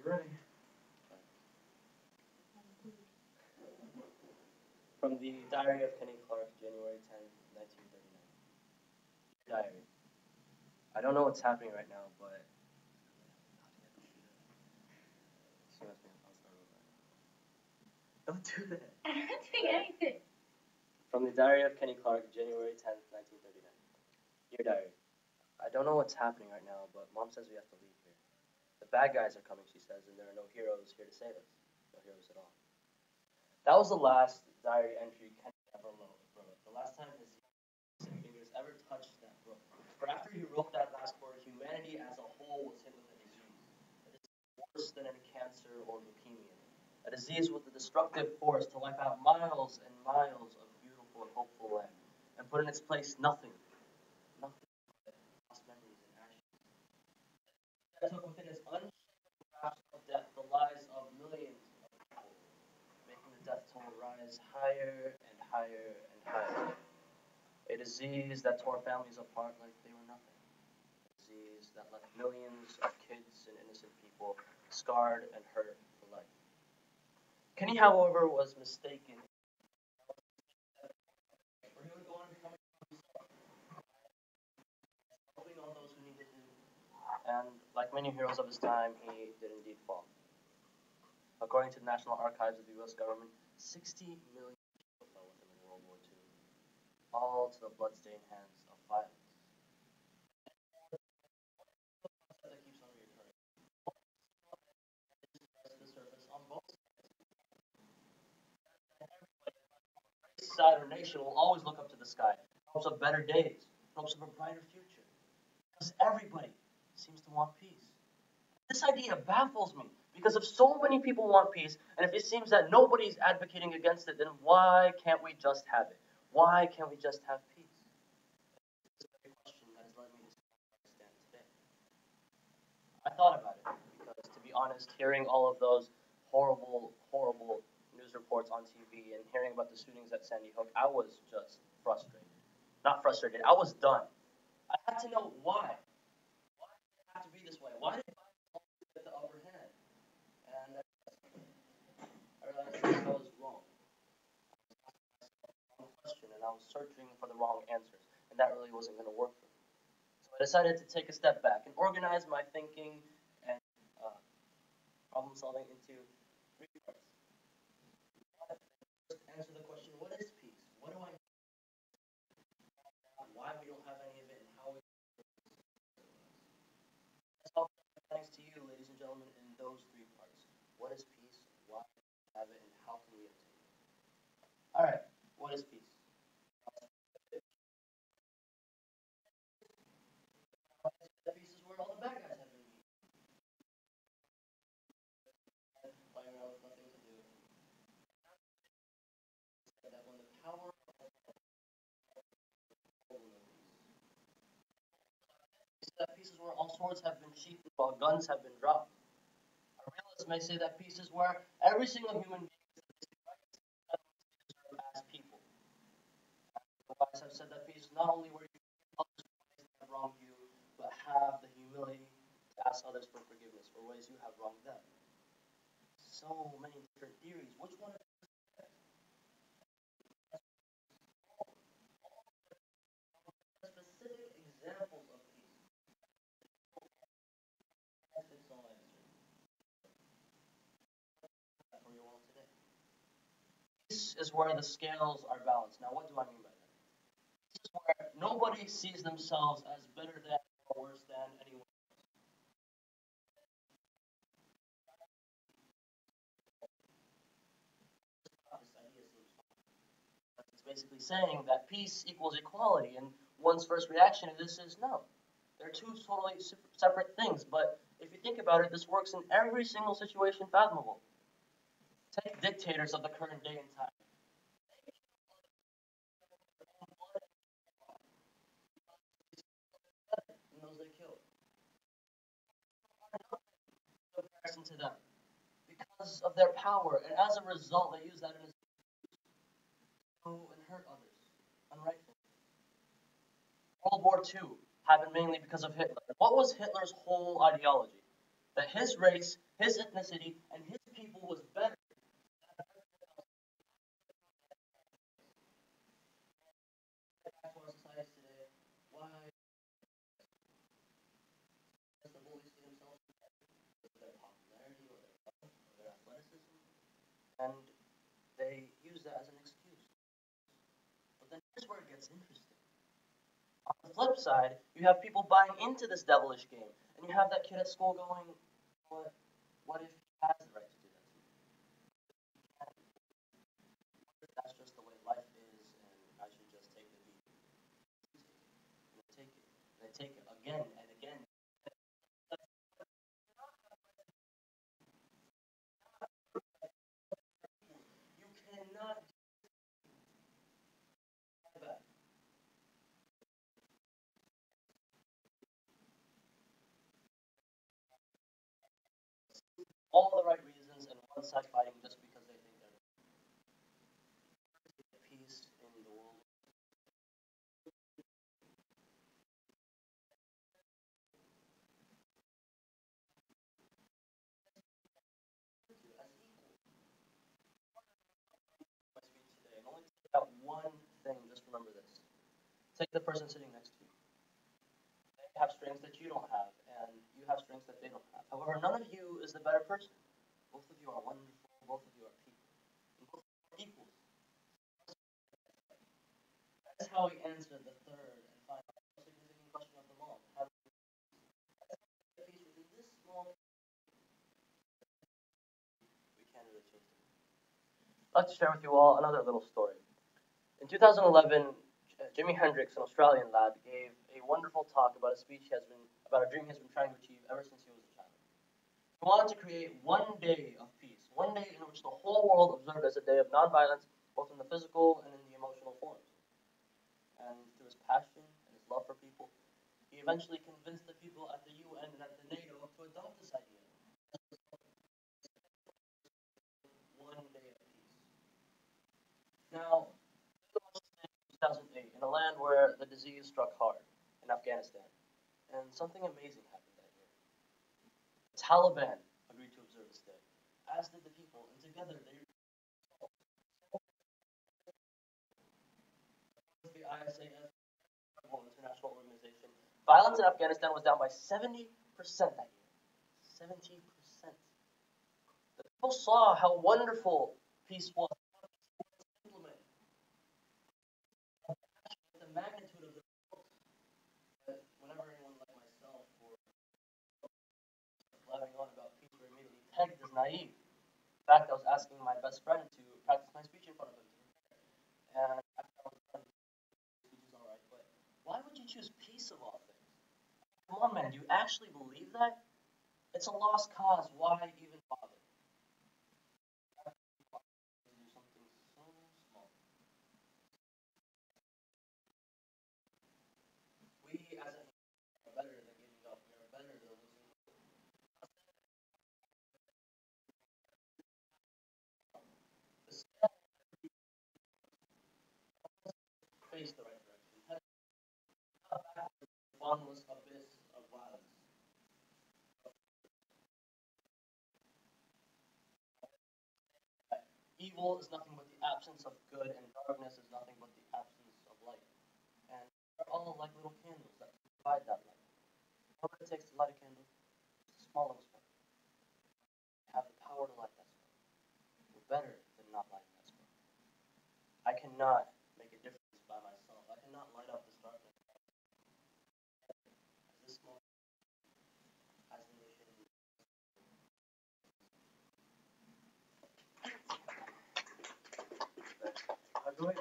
ready. From the Diary of Kenny Clark, January 10th, 1939. Diary. I don't know what's happening right now, but don't do that. I'm not doing anything. From the Diary of Kenny Clark, January 10th, 1939. Dear Diary, I don't know what's happening right now, but Mom says we have to leave here. The bad guys are coming, she says, and there are no heroes here to save us. No heroes at all. That was the last diary entry Kenny ever wrote. The last time his fingers ever touched that book. For after he wrote that last word, humanity as a whole was hit with a disease. A disease worse than any cancer or leukemia. A disease with the destructive force to wipe out miles and miles of beautiful and hopeful land, and put in its place nothing. Nothing but lost memories and ashes. That took within its unshakable grasp of death the lives of millions of people, making the death toll rise higher and higher and higher. A disease that tore families apart like they were nothing. A disease that left millions of kids and innocent people scarred and hurt for life. Kenny, however, was mistaken. For he would go on becoming himself, helping all those who needed him. And like many heroes of his time, he did indeed fall. According to the National Archives of the U.S. government, 60 million people fell with him in World War II, all to the bloodstained hands of violence. That keeps on reoccurring. The surface on both sides. Race, side, or nation will always look up to the sky, hopes of better days, hopes of a brighter future. Because everybody seems to want peace. This idea baffles me because if so many people want peace, and if it seems that nobody's advocating against it, then why can't we just have it? Why can't we just have peace? This is a question that has led me to stand today. I thought about it because, to be honest, hearing all of those horrible, horrible news reports on TV and hearing about the shootings at Sandy Hook, I was just frustrated. Not frustrated, I was done. I had to know why. Why did it have to be this way? Why did violence always get the upper hand? And I realized that I was wrong. I was asking myself the wrong question, and I was searching for the wrong answers, and that really wasn't going to work for me. So I decided to take a step back and organize my thinking and problem solving into three parts. First, answer the question: what is peace? What do I need? Why we don't have any of it, and how we. Thanks to you, ladies and gentlemen, in those three parts. What is peace? Why do we have it, and how can we obtain it? All right. What is peace? Peace is where all the bad guys have been playing around with nothing to do. That when the power that peace is where all swords have been sheathed while guns have been dropped. A realist may say that peace is where every single human being has the basic rights that we deserve as people. The wise have said that peace is not only where you forgive others for ways they have wronged you, but have the humility to ask others for forgiveness for ways you have wronged them. So many different theories. Which one of them is correct? Specific examples of peace. Fits all answer for you all today. Peace is where the scales are balanced. Now, what do I mean by that? This is where nobody sees themselves as better than or worse than anyone. This idea seems fine. It's basically saying that peace equals equality, and one's first reaction to this is no. They're two totally separate things, but if you think about it, this works in every single situation fathomable. Take dictators of the current day and time. And those they kill. In comparison to them. Because of their power, and as a result, they use that as to and hurt others unrightfully. World War II happened mainly because of Hitler. What was Hitler's whole ideology? That his race his ethnicity and his people was better. Back to our society today, why does the bully see themselves with their popularity or their wealth or their athleticism? And they use that as an excuse. But then here's where it gets interesting. On the flip side, you have people buying into this devilish game, and you have that kid at school going, what if he has the right to do that to me? What if that's just the way life is, and I should just take the beat? And they take it, and they take it again and again. You cannot do that. All the right reasons, and one side fighting just because they think they're peace in the world. As equal. My speech today, and only take out one thing. Just remember this: take the person sitting next to you. They have strengths that you don't have, and you have strengths that they don't have. However, none of you is the better person. Both of you are wonderful. Both of you are people. And both of you are equals. That's how he answered the third and final significant question of them all. How do we get peace within this small? We can't really change it. I'd like to share with you all another little story. In 2011, Jimi Hendrix, an Australian lad, gave a wonderful talk about a speech he has been about a dream he has been trying to achieve ever since he was a child. He wanted to create one day of peace, one day in which the whole world observed as a day of nonviolence, both in the physical and in the emotional forms. And through his passion and his love for people, he eventually convinced the people at the UN and at the NATO to adopt this idea. One day of peace. Now, 2008, in a land where the disease struck hard, in Afghanistan, and something amazing happened that year. The Taliban agreed to observe this day, as did the people, and together they the ISAF, international organization. Violence in Afghanistan was down by 70% that year. 70%. The people saw how wonderful peace was. Implement the magnitude of the results. Whenever anyone like myself or blabbing on about peace were immediately pegged as naive. In fact, I was asking my best friend to practice my speech in front of him. And after I was done, his speech is alright, but why would you choose peace of all things? Come on, man, do you actually believe that? It's a lost cause. Why even bother? Do something so small. We as a are better than giving up. We are better than losing. This face the right direction. Head back to the bottomless abyss of violence. Evil is nothing but the absence of good, and darkness is nothing but the absence of light. And they're all like little candles that provide that light. You know what it takes to light a candle? Just a small little spark. You have the power to light that spark. You're better than not lighting that spark. I cannot make a difference by myself. I cannot light up this darkness. As this small, as the nation, I'm going